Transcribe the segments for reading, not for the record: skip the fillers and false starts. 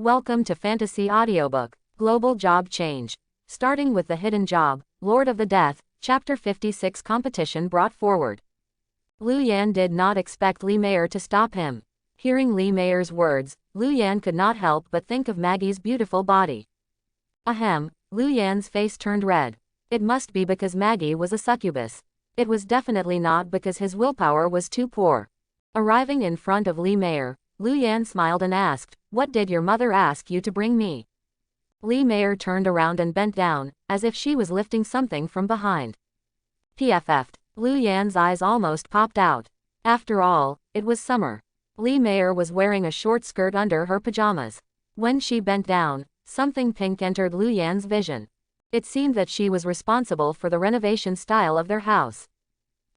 Welcome to Fantasy Audiobook, Global Job Change. Starting with The Hidden Job, Lord of the Death, Chapter 56 competition brought forward. Lu Yan did not expect Li Meier to stop him. Hearing Li Meier's words, Lu Yan could not help but think of Maggie's beautiful body. Ahem, Lu Yan's face turned red. It must be because Maggie was a succubus. It was definitely not because his willpower was too poor. Arriving in front of Li Meier, Lu Yan smiled and asked, "What did your mother ask you to bring me?" Li Meier turned around and bent down, as if she was lifting something from behind. PFF'd. Lu Yan's eyes almost popped out. After all, it was summer. Li Meier was wearing a short skirt under her pajamas. When she bent down, something pink entered Lu Yan's vision. It seemed that she was responsible for the renovation style of their house.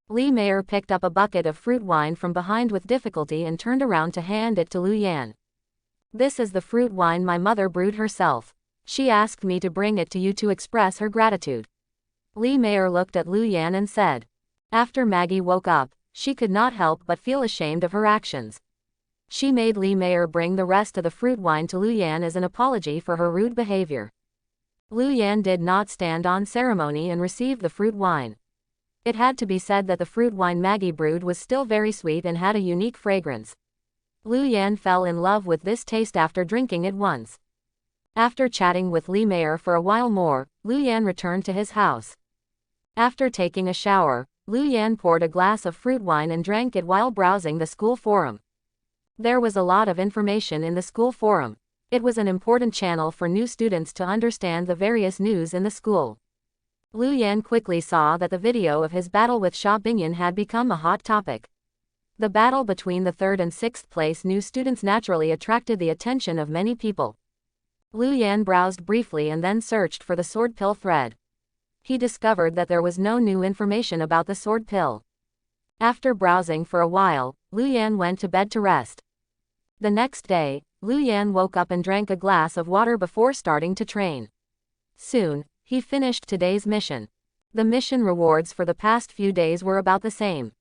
Li Meier picked up a bucket of fruit wine from behind with difficulty and turned around to hand it to Lu Yan. "This is the fruit wine my mother brewed herself. She asked me to bring it to you to express her gratitude." Li Meier looked at Lu Yan and said. After Maggie woke up, she could not help but feel ashamed of her actions. She made Li Meier bring the rest of the fruit wine to Lu Yan as an apology for her rude behavior. Lu Yan did not stand on ceremony and received the fruit wine. It had to be said that the fruit wine Maggie brewed was still very sweet and had a unique fragrance. Lu Yan fell in love with this taste after drinking it once. After chatting with Li Meier for a while more, Lu Yan returned to his house. After taking a shower, Lu Yan poured a glass of fruit wine and drank it while browsing the school forum. There was a lot of information in the school forum. It was an important channel for new students to understand the various news in the school. Lu Yan quickly saw that the video of his battle with Sha Bingyan had become a hot topic. The battle between the 3rd and 6th place new students naturally attracted the attention of many people. Lu Yan browsed briefly and then searched for the sword pill thread. He discovered that there was no new information about the sword pill. After browsing for a while, Lu Yan went to bed to rest. The next day, Lu Yan woke up and drank a glass of water before starting to train. Soon, he finished today's mission. The mission rewards for the past few days were about the same.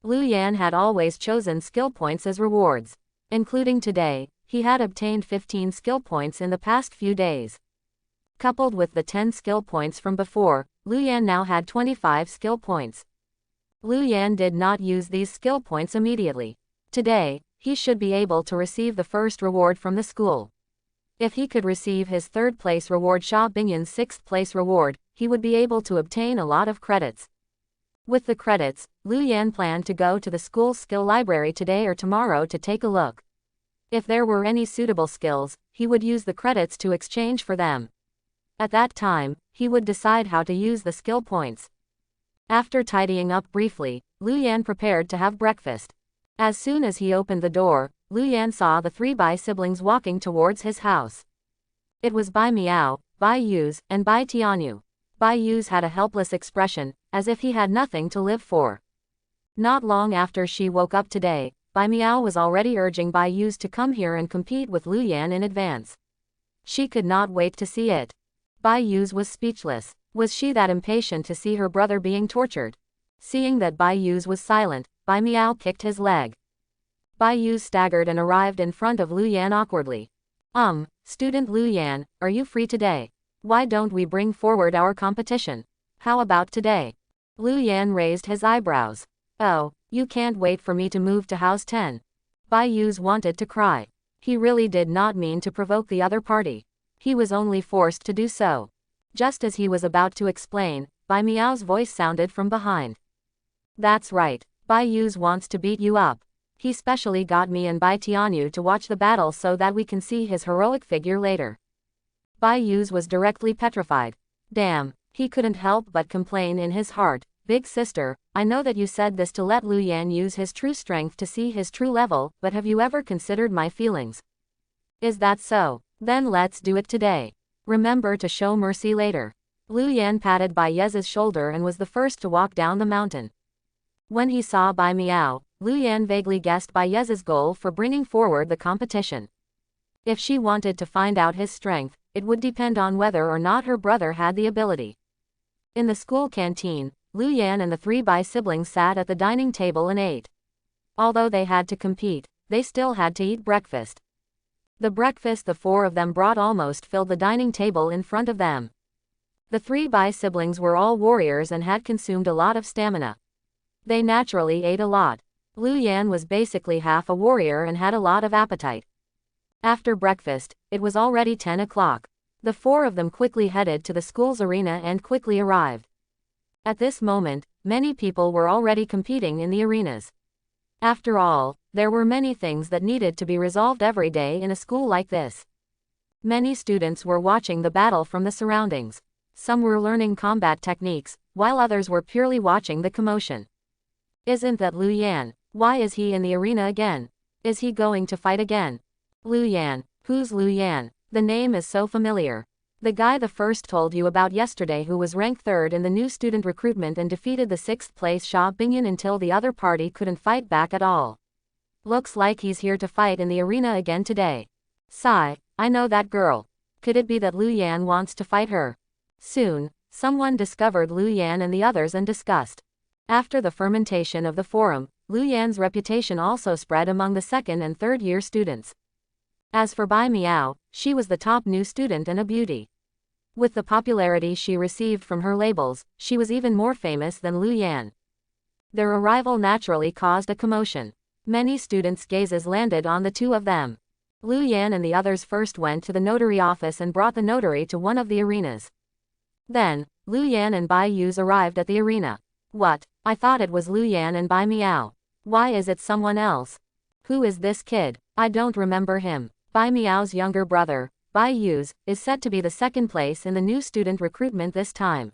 Lu Yan had always chosen skill points as rewards. Including today, he had obtained 15 skill points in the past few days. Coupled with the 10 skill points from before, Lu Yan now had 25 skill points. Lu Yan did not use these skill points immediately. Today, he should be able to receive the first reward from the school. If he could receive his 3rd place reward, Sha Bingyan's 6th place reward, he would be able to obtain a lot of credits. With the credits, Lu Yan planned to go to the school's skill library today or tomorrow to take a look. If there were any suitable skills, he would use the credits to exchange for them. At that time, he would decide how to use the skill points. After tidying up briefly, Lu Yan prepared to have breakfast. As soon as he opened the door, Lu Yan saw the 3 Bai siblings walking towards his house. It was Bai Miao, Bai Yuz, and Bai Tianyu. Bai Yuz had a helpless expression, as if he had nothing to live for. Not long after she woke up today, Bai Miao was already urging Bai Yuz to come here and compete with Lu Yan in advance. She could not wait to see it. Bai Yuz was speechless. Was she that impatient to see her brother being tortured? Seeing that Bai Yuz was silent, Bai Miao kicked his leg. Bai Yuz staggered and arrived in front of Lu Yan awkwardly. Student Lu Yan, are you free today? Why don't we bring forward our competition? How about today? Lu Yan raised his eyebrows. Oh, you can't wait for me to move to House 10. Bai Yuz wanted to cry. He really did not mean to provoke the other party. He was only forced to do so. Just as he was about to explain, Bai Miao's voice sounded from behind. That's right, Bai Yuz wants to beat you up. He specially got me and Bai Tianyu to watch the battle so that we can see his heroic figure later. Bai Yuz was directly petrified. Damn, he couldn't help but complain in his heart. Big sister, I know that you said this to let Lu Yan use his true strength to see his true level, but have you ever considered my feelings? Is that so? Then let's do it today. Remember to show mercy later. Lu Yan patted Bai Yez's shoulder and was the first to walk down the mountain. When he saw Bai Miao, Lu Yan vaguely guessed Bai Yez's goal for bringing forward the competition. If she wanted to find out his strength, it would depend on whether or not her brother had the ability. In the school canteen, Lu Yan and the 3 Bai siblings sat at the dining table and ate. Although they had to compete, they still had to eat breakfast. The breakfast the four of them brought almost filled the dining table in front of them. The three Bai siblings were all warriors and had consumed a lot of stamina. They naturally ate a lot. Lu Yan was basically half a warrior and had a lot of appetite. After breakfast, it was already 10 o'clock. The four of them quickly headed to the school's arena and quickly arrived. At this moment, many people were already competing in the arenas. After all, there were many things that needed to be resolved every day in a school like this. Many students were watching the battle from the surroundings. Some were learning combat techniques, while others were purely watching the commotion. Isn't that Lu Yan? Why is he in the arena again? Is he going to fight again? Lu Yan. Who's Lu Yan? The name is so familiar. The guy the first told you about yesterday who was ranked 3rd in the new student recruitment and defeated the 6th place Sha Bingyan until the other party couldn't fight back at all. Looks like he's here to fight in the arena again today. Sigh, I know that girl. Could it be that Lu Yan wants to fight her? Soon, someone discovered Lu Yan and the others and discussed. After the fermentation of the forum, Lu Yan's reputation also spread among the 2nd and 3rd year students. As for Bai Miao, she was the top new student and a beauty. With the popularity she received from her labels, she was even more famous than Lu Yan. Their arrival naturally caused a commotion. Many students' gazes landed on the two of them. Lu Yan and the others first went to the notary office and brought the notary to one of the arenas. Then, Lu Yan and Bai Yu's arrived at the arena. What? I thought it was Lu Yan and Bai Miao. Why is it someone else? Who is this kid? I don't remember him. Bai Miao's younger brother, Bai Yu's, is said to be the 2nd place in the new student recruitment this time.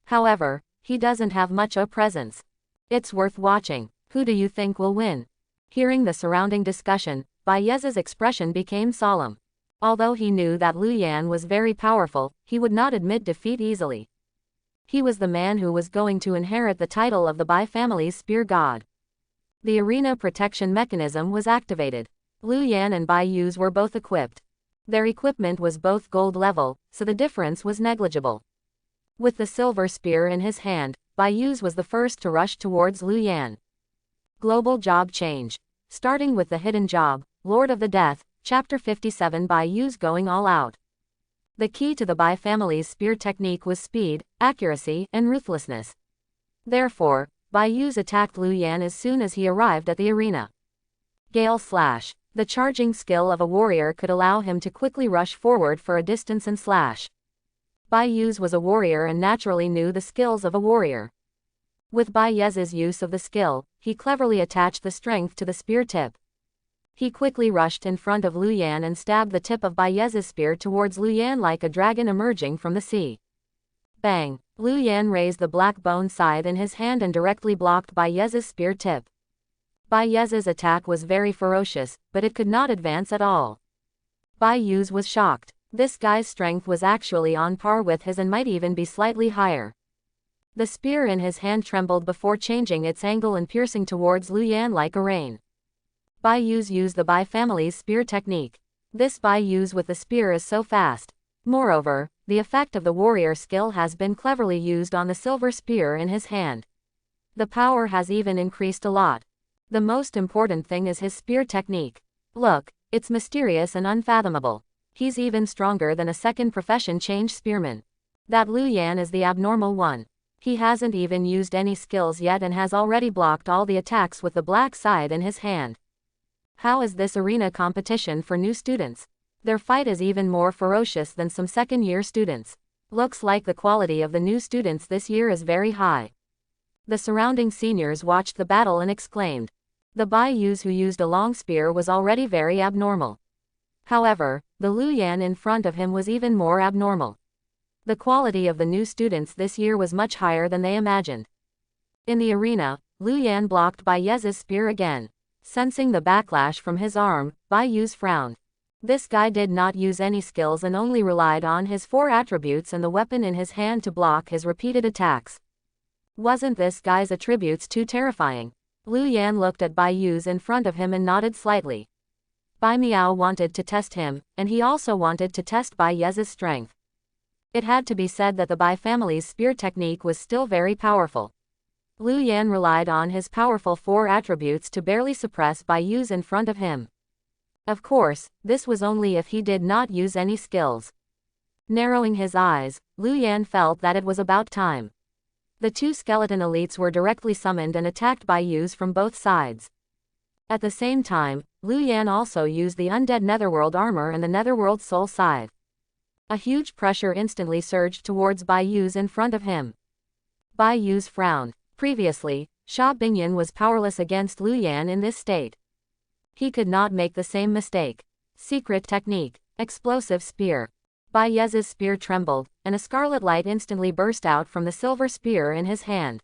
However, he doesn't have much of a presence. It's worth watching. Who do you think will win? Hearing the surrounding discussion, Bai Yez's expression became solemn. Although he knew that Lu Yan was very powerful, he would not admit defeat easily. He was the man who was going to inherit the title of the Bai family's spear god. The arena protection mechanism was activated. Lu Yan and Bai Yu's were both equipped. Their equipment was both gold level, so the difference was negligible. With the silver spear in his hand, Bai Yu's was the first to rush towards Lu Yan. Global job change. Starting with the hidden job, Lord of the Death, Chapter 57. Bai Yu's going all out. The key to the Bai family's spear technique was speed, accuracy, and ruthlessness. Therefore, Bai Yu's attacked Lu Yan as soon as he arrived at the arena. Gale Slash. The charging skill of a warrior could allow him to quickly rush forward for a distance and slash. Bai Yu's was a warrior and naturally knew the skills of a warrior. With Bai Yez's use of the skill, he cleverly attached the strength to the spear tip. He quickly rushed in front of Lu Yan and stabbed the tip of Bai Yez's spear towards Lu Yan like a dragon emerging from the sea. Bang! Lu Yan raised the black bone scythe in his hand and directly blocked Bai Yez's spear tip. Bai Yez's attack was very ferocious, but it could not advance at all. Bai Yu's was shocked. This guy's strength was actually on par with his and might even be slightly higher. The spear in his hand trembled before changing its angle and piercing towards Lu Yan like a rain. Bai Yu's used the Bai family's spear technique. This Bai Yu's with the spear is so fast. Moreover, the effect of the warrior skill has been cleverly used on the silver spear in his hand. The power has even increased a lot. The most important thing is his spear technique. Look, it's mysterious and unfathomable. He's even stronger than a 2nd profession change spearman. That Lu Yan is the abnormal one. He hasn't even used any skills yet and has already blocked all the attacks with the black scythe in his hand. How is this arena competition for new students? Their fight is even more ferocious than some 2nd year students. Looks like the quality of the new students this year is very high. The surrounding seniors watched the battle and exclaimed. The Bai Yu's who used a long spear was already very abnormal. However, the Lu Yan in front of him was even more abnormal. The quality of the new students this year was much higher than they imagined. In the arena, Lu Yan blocked Bai Yez's spear again. Sensing the backlash from his arm, Bai Yu's frowned. This guy did not use any skills and only relied on his 4 attributes and the weapon in his hand to block his repeated attacks. Wasn't this guy's attributes too terrifying? Lu Yan looked at Bai Yu's in front of him and nodded slightly. Bai Miao wanted to test him, and he also wanted to test Bai Yez's strength. It had to be said that the Bai family's spear technique was still very powerful. Lu Yan relied on his powerful 4 attributes to barely suppress Bai Yu's in front of him. Of course, this was only if he did not use any skills. Narrowing his eyes, Lu Yan felt that it was about time. The two skeleton elites were directly summoned and attacked by Yus from both sides. At the same time, Lu Yan also used the undead netherworld armor and the netherworld soul scythe. A huge pressure instantly surged towards Bai Yus in front of him. Bai Yus frowned. Previously, Sha Bingyan was powerless against Lu Yan in this state. He could not make the same mistake. Secret technique. Explosive spear. Bai Yes's spear trembled, and a scarlet light instantly burst out from the silver spear in his hand.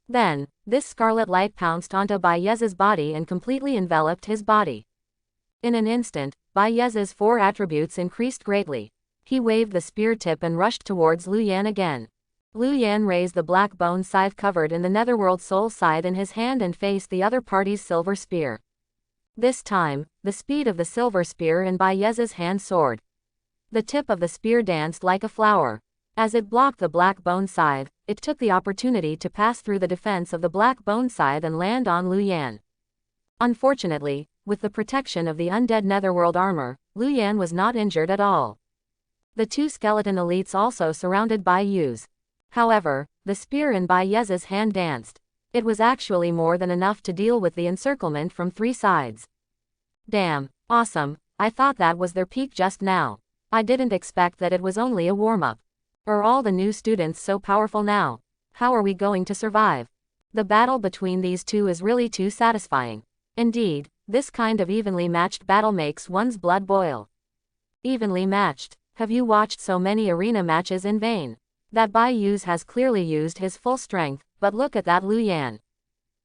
Then, this scarlet light pounced onto Bai Yes's body and completely enveloped his body. In an instant, Bai Yes's 4 attributes increased greatly. He waved the spear tip and rushed towards Lu Yan again. Lu Yan raised the black bone scythe covered in the netherworld soul scythe in his hand and faced the other party's silver spear. This time, the speed of the silver spear in Bai Yes's hand soared. The tip of the spear danced like a flower. As it blocked the black bone scythe, it took the opportunity to pass through the defense of the black bone scythe and land on Lu Yan. Unfortunately, with the protection of the undead netherworld armor, Lu Yan was not injured at all. The two skeleton elites also surrounded Bai Yus. However, the spear in Bai Yes's hand danced. It was actually more than enough to deal with the encirclement from 3 sides. Damn, awesome, I thought that was their peak just now. I didn't expect that it was only a warm-up. Are all the new students so powerful now? How are we going to survive? The battle between these two is really too satisfying. Indeed, this kind of evenly matched battle makes one's blood boil. Evenly matched. Have you watched so many arena matches in vain? That Bai Yus has clearly used his full strength, but look at that Lu Yan.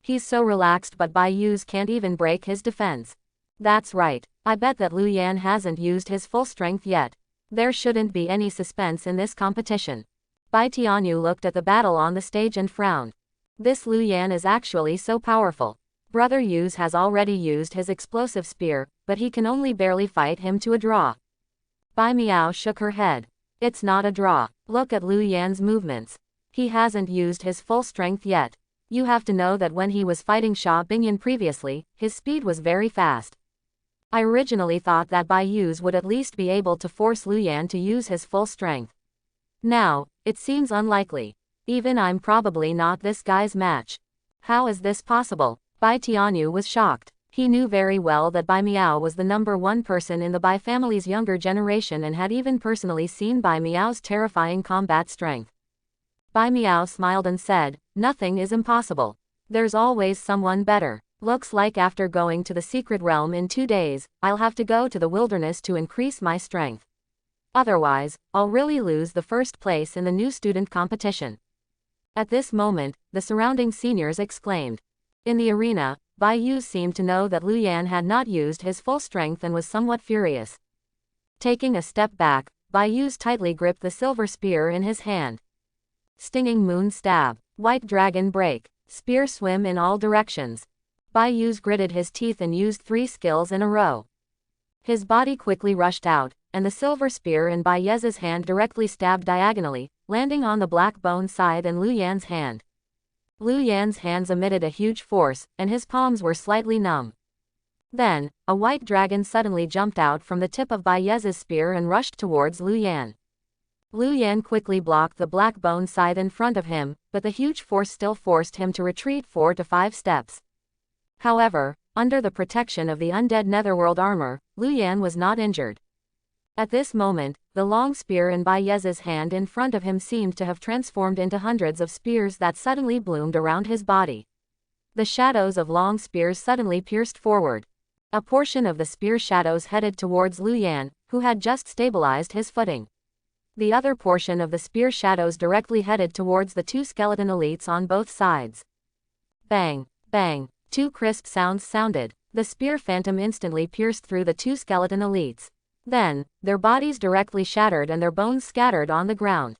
He's so relaxed, but Bai Yus can't even break his defense. That's right, I bet that Lu Yan hasn't used his full strength yet. There shouldn't be any suspense in this competition. Bai Tianyu looked at the battle on the stage and frowned. This Lu Yan is actually so powerful. Brother Yus has already used his explosive spear, but he can only barely fight him to a draw. Bai Miao shook her head. It's not a draw. Look at Lu Yan's movements. He hasn't used his full strength yet. You have to know that when he was fighting Sha Bingyan previously, his speed was very fast. I originally thought that Bai Yus would at least be able to force Lu Yan to use his full strength. Now, it seems unlikely. Even I'm probably not this guy's match. How is this possible? Bai Tianyu was shocked. He knew very well that Bai Miao was the #1 person in the Bai family's younger generation and had even personally seen Bai Miao's terrifying combat strength. Bai Miao smiled and said, "Nothing is impossible. There's always someone better. Looks like after going to the secret realm in 2 days, I'll have to go to the wilderness to increase my strength. Otherwise, I'll really lose the first place in the new student competition." At this moment, the surrounding seniors exclaimed. In the arena, Bai Yus seemed to know that Lu Yan had not used his full strength and was somewhat furious. Taking a step back, Bai Yus tightly gripped the silver spear in his hand. Stinging moon stab, white dragon break, spear swim in all directions. Bai Yus gritted his teeth and used 3 skills in a row. His body quickly rushed out, and the silver spear in Bai Yes's hand directly stabbed diagonally, landing on the black bone scythe in Lu Yan's hand. Lu Yan's hands emitted a huge force, and his palms were slightly numb. Then, a white dragon suddenly jumped out from the tip of Bai Yes's spear and rushed towards Lu Yan. Lu Yan quickly blocked the black bone scythe in front of him, but the huge force still forced him to retreat 4 to 5 steps. However, under the protection of the undead netherworld armor, Lu Yan was not injured. At this moment, the long spear in Bai Yes's hand in front of him seemed to have transformed into hundreds of spears that suddenly bloomed around his body. The shadows of long spears suddenly pierced forward. A portion of the spear shadows headed towards Lu Yan, who had just stabilized his footing. The other portion of the spear shadows directly headed towards the 2 skeleton elites on both sides. Bang, bang. 2 crisp sounds sounded. The spear phantom instantly pierced through the 2 skeleton elites. Then, their bodies directly shattered and their bones scattered on the ground.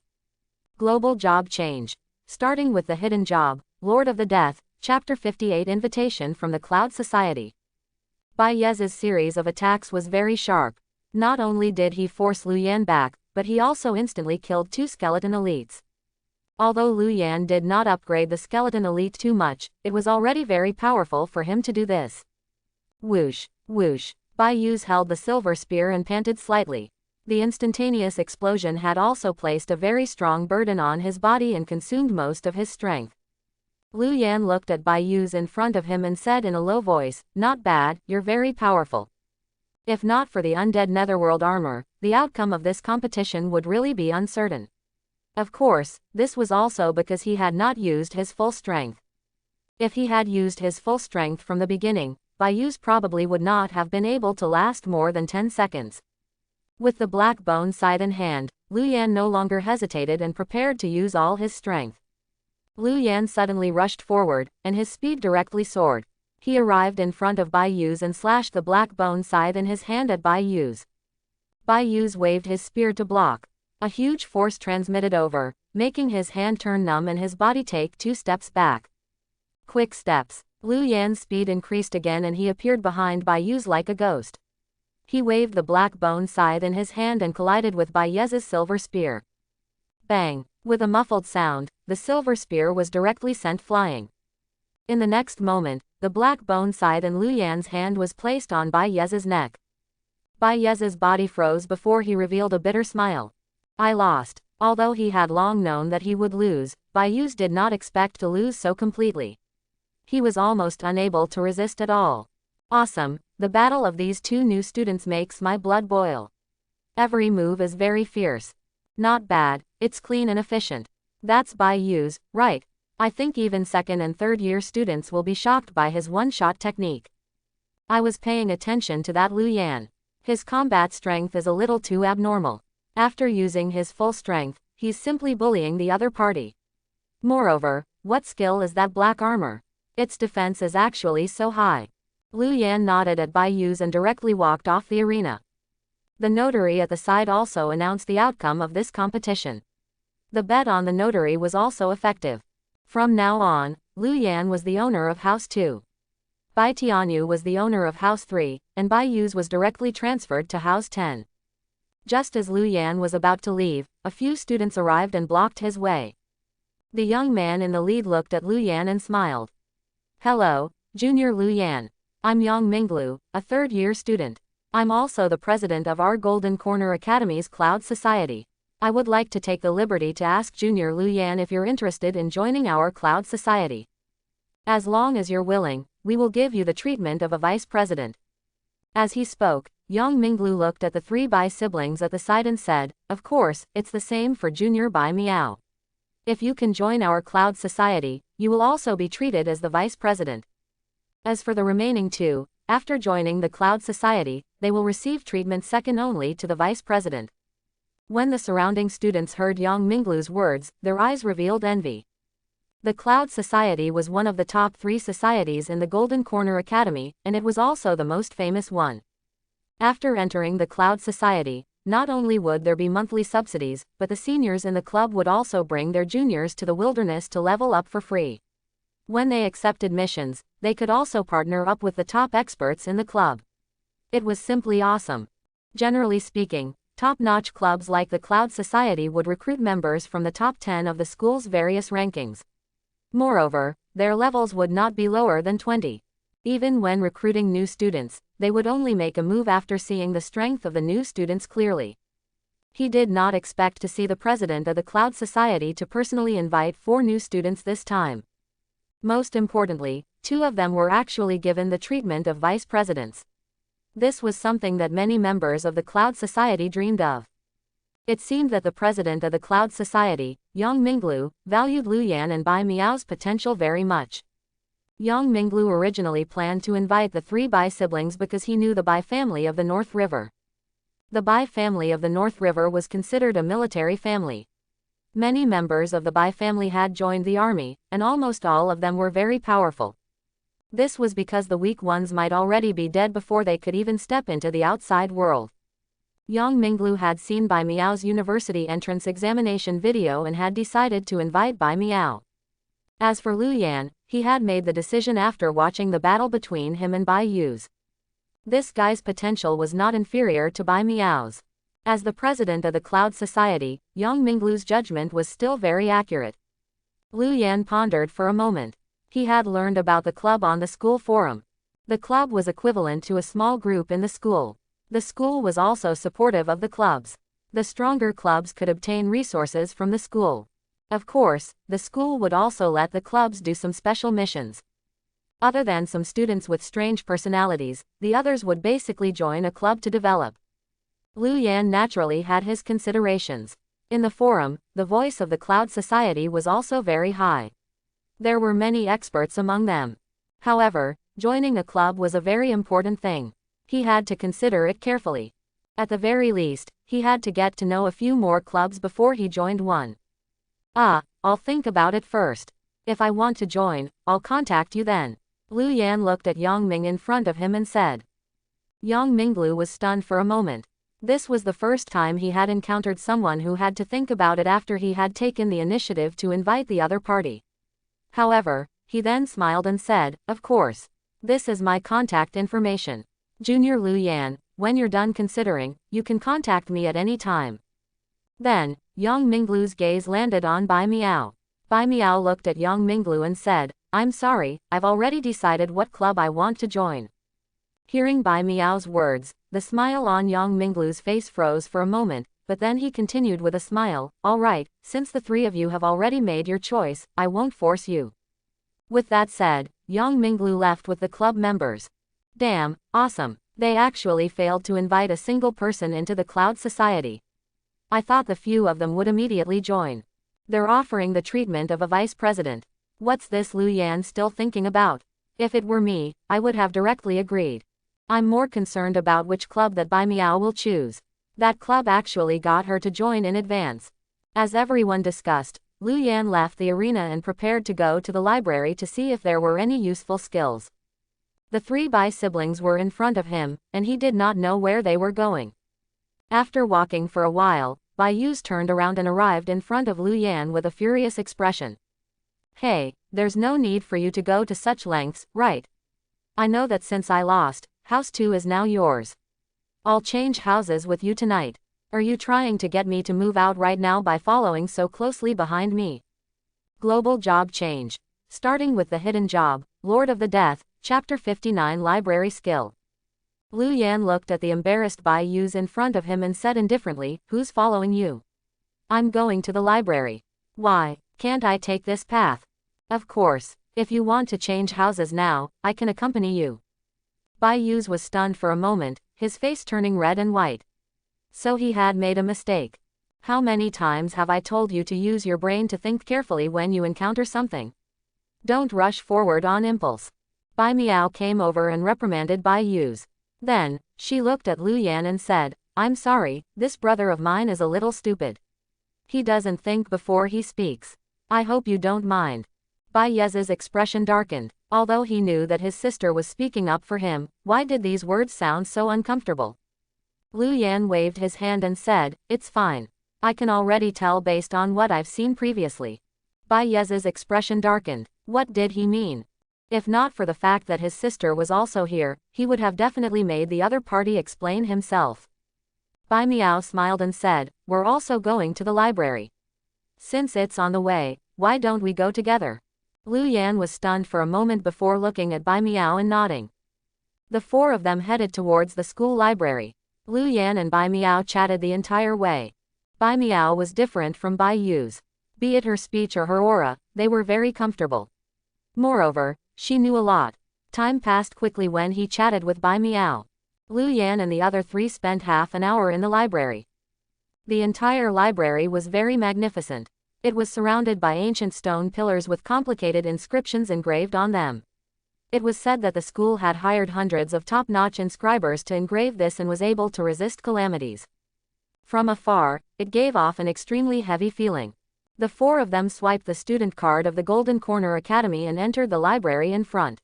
Global job change. Starting with the hidden job, Lord of the Death, Chapter 58 Invitation from the Cloud Society. Bai Yes's series of attacks was very sharp. Not only did he force Lu Yan back, but he also instantly killed 2 skeleton elites. Although Lu Yan did not upgrade the skeleton elite too much, it was already very powerful for him to do this. Whoosh, whoosh. Bai Yu's held the silver spear and panted slightly. The instantaneous explosion had also placed a very strong burden on his body and consumed most of his strength. Lu Yan looked at Bai Yu's in front of him and said in a low voice, "Not bad, you're very powerful. If not for the undead netherworld armor, the outcome of this competition would really be uncertain." Of course, this was also because he had not used his full strength. If he had used his full strength from the beginning, Bai Yu's probably would not have been able to last more than 10 seconds. With the black bone scythe in hand, Lu Yan no longer hesitated and prepared to use all his strength. Lu Yan suddenly rushed forward, and his speed directly soared. He arrived in front of Bai Yu's and slashed the black bone scythe in his hand at Bai Yu's. Bai Yu's waved his spear to block. A huge force transmitted over, making his hand turn numb and his body take 2 steps back. Quick steps. Lu Yan's speed increased again and he appeared behind Bai Yu's like a ghost. He waved the black bone scythe in his hand and collided with Bai Yu's silver spear. Bang! With a muffled sound, the silver spear was directly sent flying. In the next moment, the black bone scythe in Lu Yan's hand was placed on Bai Yu's neck. Bai Yu's body froze before he revealed a bitter smile. "I lost." Although he had long known that he would lose, Bai Yu did not expect to lose so completely. He was almost unable to resist at all. "Awesome, the battle of these two new students makes my blood boil. Every move is very fierce. Not bad, it's clean and efficient. That's Bai Yu's, right? I think even second and third year students will be shocked by his one-shot technique. I was paying attention to that Lu Yan. His combat strength is a little too abnormal. After using his full strength, he's simply bullying the other party. Moreover, what skill is that black armor? Its defense is actually so high." Lu Yan nodded at Bai Yu's and directly walked off the arena. The notary at the side also announced the outcome of this competition. The bet on the notary was also effective. From now on, Lu Yan was the owner of House 2. Bai Tianyu was the owner of House 3, and Bai Yu's was directly transferred to House 10. Just as Lu Yan was about to leave, a few students arrived and blocked his way. The young man in the lead looked at Lu Yan and smiled. "Hello, Junior Lu Yan. I'm Yang Minglu, a third-year student. I'm also the president of our Golden Corner Academy's Cloud Society. I would like to take the liberty to ask Junior Lu Yan if you're interested in joining our Cloud Society. As long as you're willing, we will give you the treatment of a vice president." As he spoke, Yang Minglu looked at the 3 Bai siblings at the side and said, "Of course, it's the same for Junior Bai Miao. If you can join our Cloud Society, you will also be treated as the vice president. As for the remaining 2, after joining the Cloud Society, they will receive treatment second only to the vice president." When the surrounding students heard Yang Minglu's words, their eyes revealed envy. The Cloud Society was one of the top 3 societies in the Golden Corner Academy, and it was also the most famous one. After entering the Cloud Society, not only would there be monthly subsidies, but the seniors in the club would also bring their juniors to the wilderness to level up for free. When they accepted missions, they could also partner up with the top experts in the club. It was simply awesome. Generally speaking, top-notch clubs like the Cloud Society would recruit members from the top 10 of the school's various rankings. Moreover, their levels would not be lower than 20. Even when recruiting new students, they would only make a move after seeing the strength of the new students clearly. He did not expect to see the president of the Cloud Society to personally invite 4 new students this time. Most importantly, 2 of them were actually given the treatment of vice presidents. This was something that many members of the Cloud Society dreamed of. It seemed that the president of the Cloud Society, Yang Minglu, valued Lu Yan and Bai Miao's potential very much. Yang Minglu originally planned to invite the 3 Bai siblings because he knew the Bai family of the North River. The Bai family of the North River was considered a military family. Many members of the Bai family had joined the army, and almost all of them were very powerful. This was because the weak ones might already be dead before they could even step into the outside world. Yang Minglu had seen Bai Miao's university entrance examination video and had decided to invite Bai Miao. As for Lu Yan, he had made the decision after watching the battle between him and Bai Yu's. This guy's potential was not inferior to Bai Miao's. As the president of the Cloud Society, Yang Minglu's judgment was still very accurate. Lu Yan pondered for a moment. He had learned about the club on the school forum. The club was equivalent to a small group in the school. The school was also supportive of the clubs. The stronger clubs could obtain resources from the school. Of course, the school would also let the clubs do some special missions. Other than some students with strange personalities, the others would basically join a club to develop. Lu Yan naturally had his considerations. In the forum, the voice of the Cloud Society was also very high. There were many experts among them. However, joining a club was a very important thing. He had to consider it carefully. At the very least, he had to get to know a few more clubs before he joined one. I'll think about it first. If I want to join, I'll contact you then. Lu Yan looked at Yang Ming in front of him and said. Yang Minglu was stunned for a moment. This was the first time he had encountered someone who had to think about it after he had taken the initiative to invite the other party. However, he then smiled and said, "Of course. This is my contact information. Junior Lu Yan, when you're done considering, you can contact me at any time." Then, Yang Minglu's gaze landed on Bai Miao. Bai Miao looked at Yang Minglu and said, "I'm sorry, I've already decided what club I want to join." Hearing Bai Miao's words, the smile on Yang Minglu's face froze for a moment, but then he continued with a smile, "All right, since the three of you have already made your choice, I won't force you." With that said, Yang Minglu left with the club members. Damn, awesome. They actually failed to invite a single person into the Cloud Society. I thought the few of them would immediately join. They're offering the treatment of a vice president. What's this Lu Yan still thinking about? If it were me, I would have directly agreed. I'm more concerned about which club that Bai Miao will choose. That club actually got her to join in advance. As everyone discussed, Lu Yan left the arena and prepared to go to the library to see if there were any useful skills. The three Bai siblings were in front of him, and he did not know where they were going. After walking for a while, Bai Yuz turned around and arrived in front of Lu Yan with a furious expression. "Hey, there's no need for you to go to such lengths, right? I know that since I lost, House 2 is now yours. I'll change houses with you tonight. Are you trying to get me to move out right now by following so closely behind me?" Global Job Change. Starting with the Hidden Job, Lord of the Death, Chapter 59 Library Skill. Lu Yan looked at the embarrassed Bai Yuz in front of him and said indifferently, "Who's following you?" "I'm going to the library." "Why, can't I take this path?" "Of course, if you want to change houses now, I can accompany you." Bai Yuz was stunned for a moment, his face turning red and white. So he had made a mistake. How many times have I told you to use your brain to think carefully when you encounter something? Don't rush forward on impulse. Bai Miao came over and reprimanded Bai Yuz. Then, she looked at Lu Yan and said, "I'm sorry, this brother of mine is a little stupid. He doesn't think before he speaks. I hope you don't mind." Bai Yez's expression darkened. Although he knew that his sister was speaking up for him, why did these words sound so uncomfortable? Lu Yan waved his hand and said, "It's fine. I can already tell based on what I've seen previously." Bai Yez's expression darkened. What did he mean? If not for the fact that his sister was also here, he would have definitely made the other party explain himself. Bai Miao smiled and said, "We're also going to the library. Since it's on the way, why don't we go together?" Lu Yan was stunned for a moment before looking at Bai Miao and nodding. The four of them headed towards the school library. Lu Yan and Bai Miao chatted the entire way. Bai Miao was different from Bai Yuz. Be it her speech or her aura, they were very comfortable. Moreover, she knew a lot. Time passed quickly when he chatted with Bai Miao. Lu Yan and the other three spent half an hour in the library. The entire library was very magnificent. It was surrounded by ancient stone pillars with complicated inscriptions engraved on them. It was said that the school had hired hundreds of top-notch inscribers to engrave this and was able to resist calamities. From afar, it gave off an extremely heavy feeling. The four of them swiped the student card of the Golden Corner Academy and entered the library in front.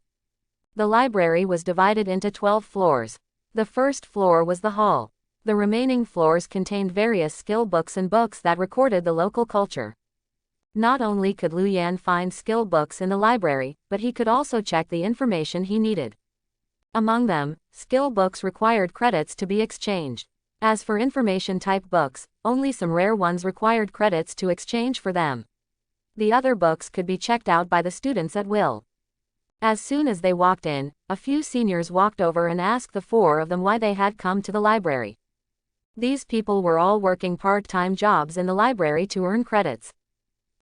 The library was divided into 12 floors. The first floor was the hall. The remaining floors contained various skill books and books that recorded the local culture. Not only could Lu Yan find skill books in the library, but he could also check the information he needed. Among them, skill books required credits to be exchanged. As for information-type books, only some rare ones required credits to exchange for them. The other books could be checked out by the students at will. As soon as they walked in, a few seniors walked over and asked the four of them why they had come to the library. These people were all working part-time jobs in the library to earn credits.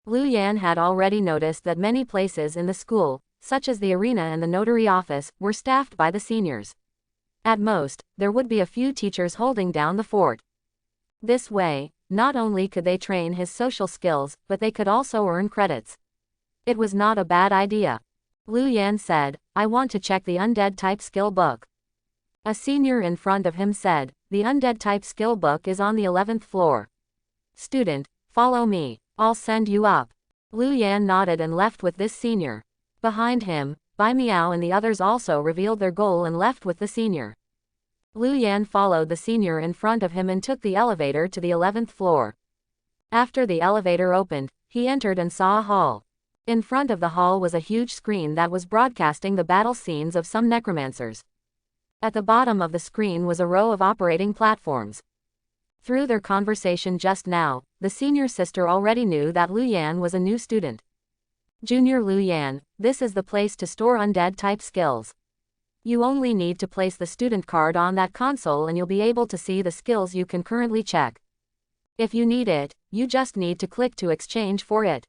Lu Yan had already noticed that many places in the school, such as the arena and the notary office, were staffed by the seniors. At most, there would be a few teachers holding down the fort. This way, not only could they train his social skills, but they could also earn credits. It was not a bad idea. Lu Yan said, "I want to check the undead type skill book." A senior in front of him said, "The undead type skill book is on the 11th floor. Student, follow me. I'll send you up." Lu Yan nodded and left with this senior. Behind him, Bai Miao and the others also revealed their goal and left with the senior. Lu Yan followed the senior in front of him and took the elevator to the 11th floor. After the elevator opened, he entered and saw a hall. In front of the hall was a huge screen that was broadcasting the battle scenes of some necromancers. At the bottom of the screen was a row of operating platforms. Through their conversation just now, the senior sister already knew that Lu Yan was a new student. "Junior Lu Yan, this is the place to store undead type skills. You only need to place the student card on that console and you'll be able to see the skills you can currently check. If you need it, you just need to click to exchange for it.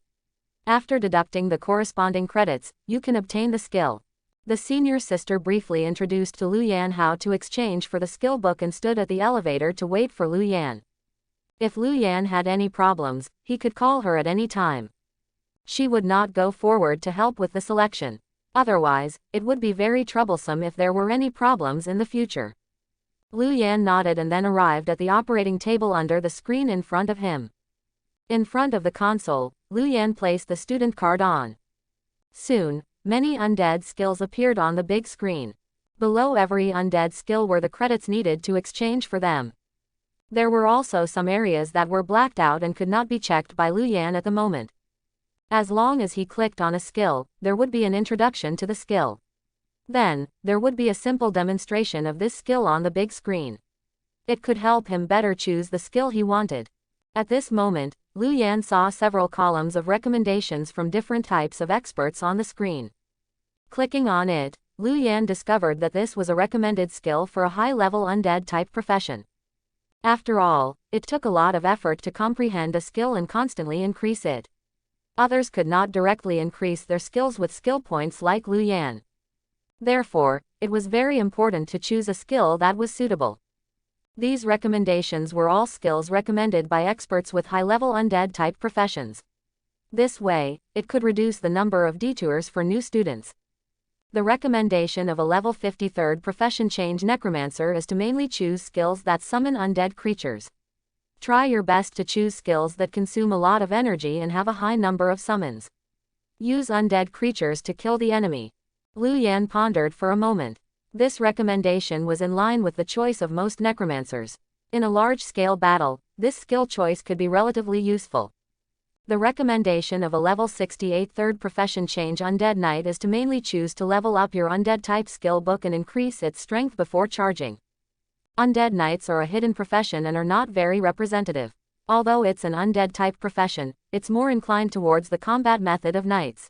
After deducting the corresponding credits, you can obtain the skill." The senior sister briefly introduced to Lu Yan how to exchange for the skill book and stood at the elevator to wait for Lu Yan. If Lu Yan had any problems, he could call her at any time. She would not go forward to help with the selection. Otherwise, it would be very troublesome if there were any problems in the future. Lu Yan nodded and then arrived at the operating table under the screen in front of him. In front of the console, Lu Yan placed the student card on. Soon, many undead skills appeared on the big screen. Below every undead skill were the credits needed to exchange for them. There were also some areas that were blacked out and could not be checked by Lu Yan at the moment. As long as he clicked on a skill, there would be an introduction to the skill. Then, there would be a simple demonstration of this skill on the big screen. It could help him better choose the skill he wanted. At this moment, Lu Yan saw several columns of recommendations from different types of experts on the screen. Clicking on it, Lu Yan discovered that this was a recommended skill for a high-level undead type profession. After all, it took a lot of effort to comprehend a skill and constantly increase it. Others could not directly increase their skills with skill points like Lu Yan. Therefore, it was very important to choose a skill that was suitable. These recommendations were all skills recommended by experts with high-level undead type professions. This way, it could reduce the number of detours for new students. The recommendation of a level 53rd profession change necromancer is to mainly choose skills that summon undead creatures. Try your best to choose skills that consume a lot of energy and have a high number of summons. Use undead creatures to kill the enemy. Lu Yan pondered for a moment. This recommendation was in line with the choice of most necromancers. In a large-scale battle, this skill choice could be relatively useful. The recommendation of a level 68 third profession change undead knight is to mainly choose to level up your undead type skill book and increase its strength before charging. Undead knights are a hidden profession and are not very representative. Although it's an undead type profession, it's more inclined towards the combat method of knights.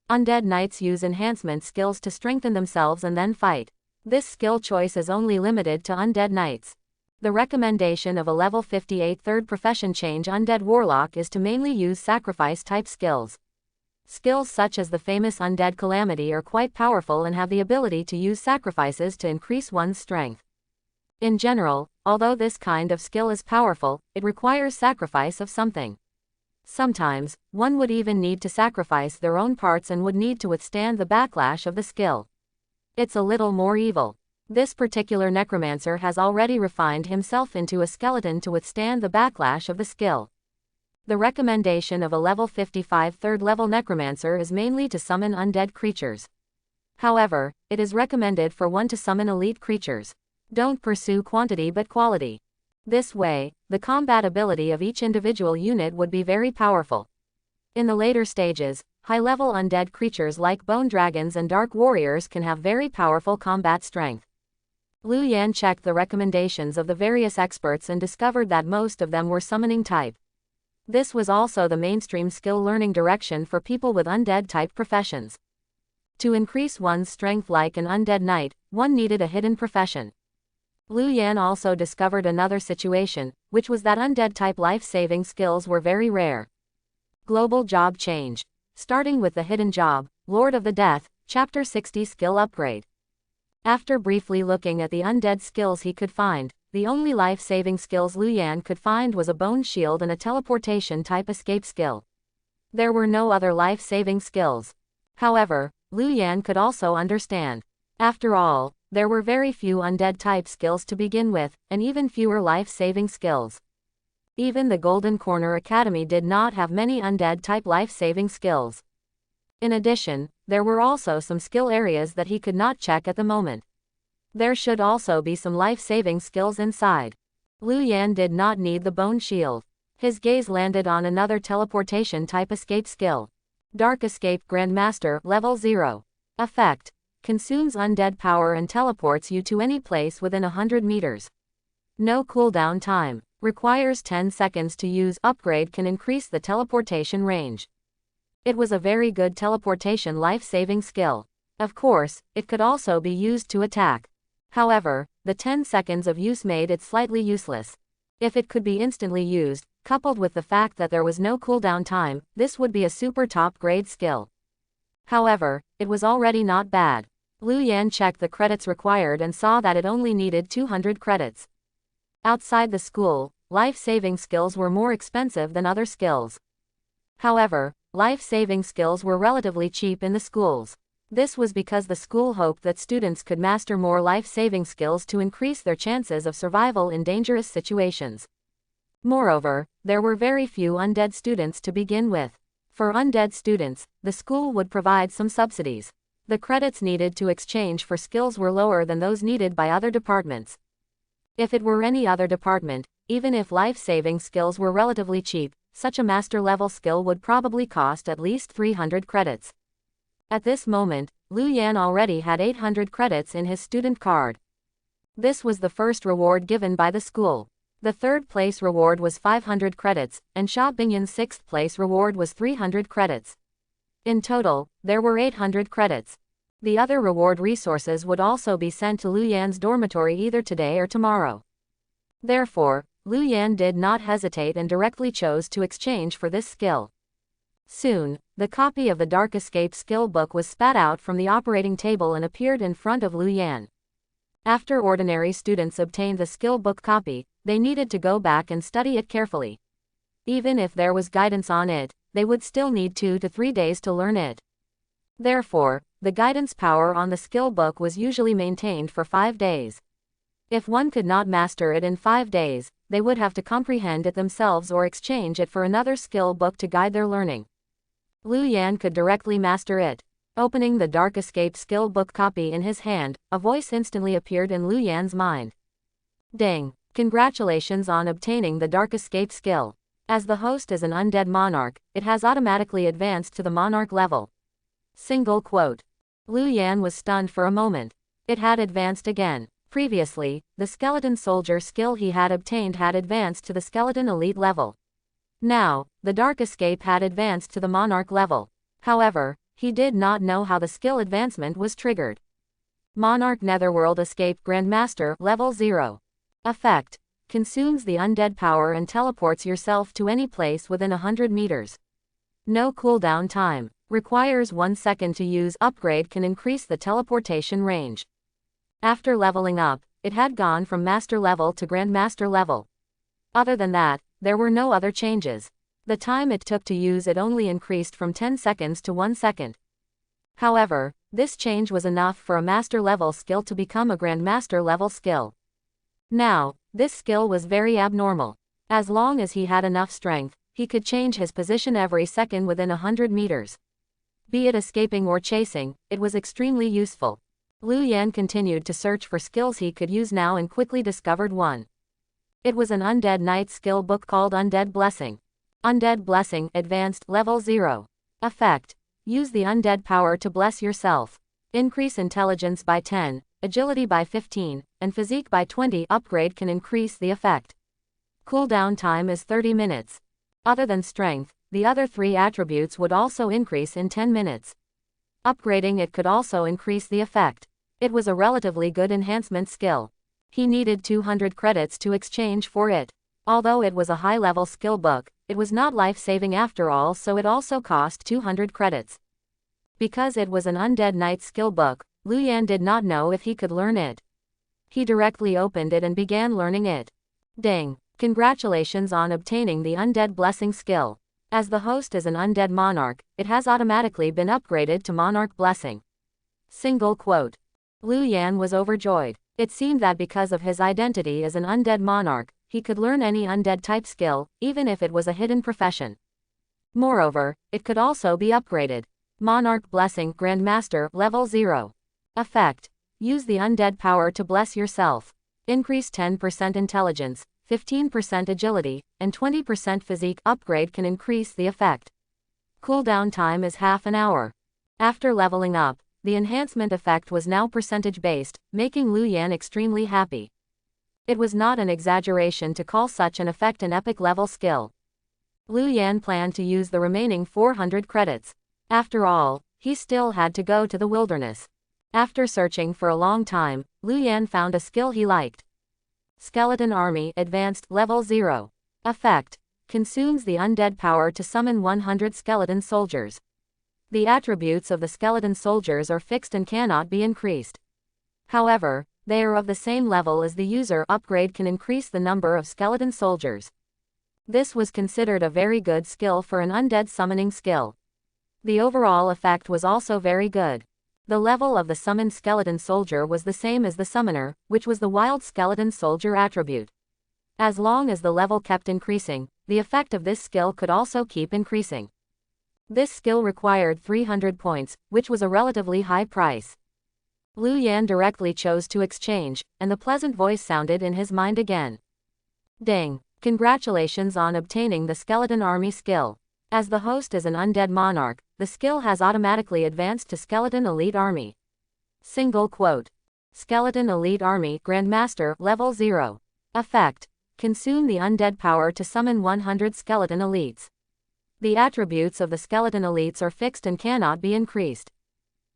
Undead knights use enhancement skills to strengthen themselves and then fight. This skill choice is only limited to undead knights. The recommendation of a level 58 third profession change undead warlock is to mainly use sacrifice type skills. Skills such as the famous undead calamity are quite powerful and have the ability to use sacrifices to increase one's strength. In general, although this kind of skill is powerful, it requires sacrifice of something. Sometimes, one would even need to sacrifice their own parts and would need to withstand the backlash of the skill. It's a little more evil. This particular necromancer has already refined himself into a skeleton to withstand the backlash of the skill. The recommendation of a level 55 third level necromancer is mainly to summon undead creatures. However, it is recommended for one to summon elite creatures. Don't pursue quantity but quality. This way, the combat ability of each individual unit would be very powerful. In the later stages, high-level undead creatures like bone dragons and dark warriors can have very powerful combat strength. Lu Yan checked the recommendations of the various experts and discovered that most of them were summoning type. This was also the mainstream skill learning direction for people with undead type professions. To increase one's strength like an undead knight, one needed a hidden profession. Lu Yan also discovered another situation, which was that undead-type life-saving skills were very rare. Global job change. Starting with the hidden job, Lord of the Death, Chapter 60 Skill Upgrade. After briefly looking at the undead skills he could find, the only life-saving skills Lu Yan could find was a bone shield and a teleportation-type escape skill. There were no other life-saving skills. However, Lu Yan could also understand. After all, there were very few undead-type skills to begin with, and even fewer life-saving skills. Even the Golden Corner Academy did not have many undead-type life-saving skills. In addition, there were also some skill areas that he could not check at the moment. There should also be some life-saving skills inside. Lu Yan did not need the bone shield. His gaze landed on another teleportation-type escape skill. Dark Escape Grandmaster, Level 0. Effect. Consumes undead power and teleports you to any place within 100 meters. No cooldown time. Requires 10 seconds to use. Upgrade can increase the teleportation range. It was a very good teleportation life-saving skill. Of course, it could also be used to attack. However, the 10 seconds of use made it slightly useless. If it could be instantly used, coupled with the fact that there was no cooldown time, this would be a super top grade skill. However, it was already not bad. Lu Yan checked the credits required and saw that it only needed 200 credits. Outside the school, life-saving skills were more expensive than other skills. However, life-saving skills were relatively cheap in the schools. This was because the school hoped that students could master more life-saving skills to increase their chances of survival in dangerous situations. Moreover, there were very few undead students to begin with. For undead students, the school would provide some subsidies. The credits needed to exchange for skills were lower than those needed by other departments. If it were any other department, even if life-saving skills were relatively cheap, such a master-level skill would probably cost at least 300 credits. At this moment, Lu Yan already had 800 credits in his student card. This was the first reward given by the school. The third place reward was 500 credits, and Sha Bingyan's sixth place reward was 300 credits. In total, there were 800 credits. The other reward resources would also be sent to Lu Yan's dormitory either today or tomorrow. Therefore, Lu Yan did not hesitate and directly chose to exchange for this skill. Soon, the copy of the Dark Escape skill book was spat out from the operating table and appeared in front of Lu Yan. After ordinary students obtained the skill book copy, they needed to go back and study it carefully. Even if there was guidance on it, they would still need 2 to 3 days to learn it. Therefore, the guidance power on the skill book was usually maintained for 5 days. If one could not master it in 5 days, they would have to comprehend it themselves or exchange it for another skill book to guide their learning. Lu Yan could directly master it. Opening the Dark Escape skill book copy in his hand, a voice instantly appeared in Lu Yan's mind. Ding! Congratulations on obtaining the Dark Escape skill. As the host is an undead monarch, it has automatically advanced to the monarch level. Single quote. Lu Yan was stunned for a moment. It had advanced again. Previously, the skeleton soldier skill he had obtained had advanced to the skeleton elite level. Now, the Dark Escape had advanced to the monarch level. However, he did not know how the skill advancement was triggered. Monarch Netherworld Escape Grandmaster, Level 0. Effect. Consumes the undead power and teleports yourself to any place within 100 meters. No cooldown time. Requires 1 second to use. Upgrade can increase the teleportation range. After leveling up, it had gone from master level to grandmaster level. Other than that, there were no other changes. The time it took to use it only increased from 10 seconds to 1 second. However, this change was enough for a master level skill to become a grandmaster level skill. Now, this skill was very abnormal. As long as he had enough strength, he could change his position every second within 100 meters. Be it escaping or chasing, it was extremely useful. Lu Yan continued to search for skills he could use now and quickly discovered one. It was an undead knight skill book called Undead Blessing. Undead Blessing, Advanced, Level 0. Effect. Use the undead power to bless yourself. Increase intelligence by 10, agility by 15, and physique by 20. Upgrade can increase the effect. Cooldown time is 30 minutes. Other than strength, the other 3 attributes would also increase in 10 minutes. Upgrading it could also increase the effect. It was a relatively good enhancement skill. He needed 200 credits to exchange for it. Although it was a high-level skill book, it was not life-saving after all, so it also cost 200 credits. Because it was an Undead Knight skill book, Lu Yan did not know if he could learn it. He directly opened it and began learning it. Ding! Congratulations on obtaining the Undead Blessing skill. As the host is an Undead Monarch, it has automatically been upgraded to Monarch Blessing. Single quote. Lu Yan was overjoyed. It seemed that because of his identity as an Undead Monarch, he could learn any Undead type skill, even if it was a hidden profession. Moreover, it could also be upgraded. Monarch Blessing Grandmaster Level 0. Effect. Use the Undead power to bless yourself. Increase 10% intelligence, 15% agility, and 20% physique. Upgrade can increase the effect. Cooldown time is half an hour. After leveling up, the enhancement effect was now percentage-based, making Lu Yan extremely happy. It was not an exaggeration to call such an effect an epic level skill. Lu Yan planned to use the remaining 400 credits. After all, he still had to go to the wilderness. After searching for a long time, Lu Yan found a skill he liked. Skeleton Army Advanced Level 0. Effect. Consumes the undead power to summon 100 skeleton soldiers. The attributes of the skeleton soldiers are fixed and cannot be increased. However, they are of the same level as the user. Upgrade can increase the number of skeleton soldiers. This was considered a very good skill for an undead summoning skill. The overall effect was also very good. The level of the summoned skeleton soldier was the same as the summoner, which was the wild skeleton soldier attribute. As long as the level kept increasing, the effect of this skill could also keep increasing. This skill required 300 points, which was a relatively high price. Lu Yan directly chose to exchange, and the pleasant voice sounded in his mind again. Ding! Congratulations on obtaining the Skeleton Army skill. As the host is an undead monarch, the skill has automatically advanced to Skeleton Elite Army. Single quote. Skeleton Elite Army Grandmaster Level 0. Effect. Consume the undead power to summon 100 skeleton elites. The attributes of the skeleton elites are fixed and cannot be increased.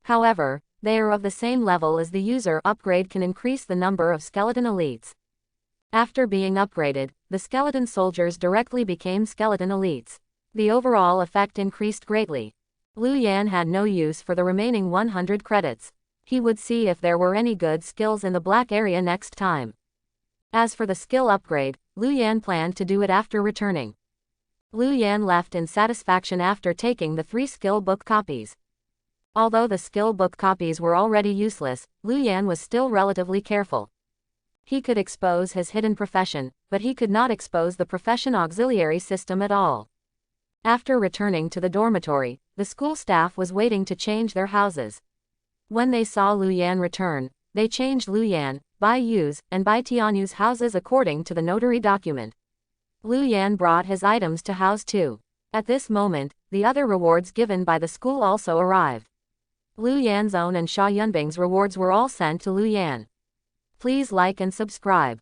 However, they are of the same level as the user. Upgrade can increase the number of skeleton elites. After being upgraded, the skeleton soldiers directly became skeleton elites. The overall effect increased greatly. Lu Yan had no use for the remaining 100 credits. He would see if there were any good skills in the black area next time. As for the skill upgrade, Lu Yan planned to do it after returning. Lu Yan left in satisfaction after taking the 3 skill book copies. Although the skill book copies were already useless, Lu Yan was still relatively careful. He could expose his hidden profession, but he could not expose the profession auxiliary system at all. After returning to the dormitory, the school staff was waiting to change their houses. When they saw Lu Yan return, they changed Lu Yan, Bai Yu's, and Bai Tianyu's houses according to the notary document. Lu Yan brought his items to house 2. At this moment, the other rewards given by the school also arrived. Lu Yan's own and Xia Yunbing's rewards were all sent to Lu Yan. Please like and subscribe.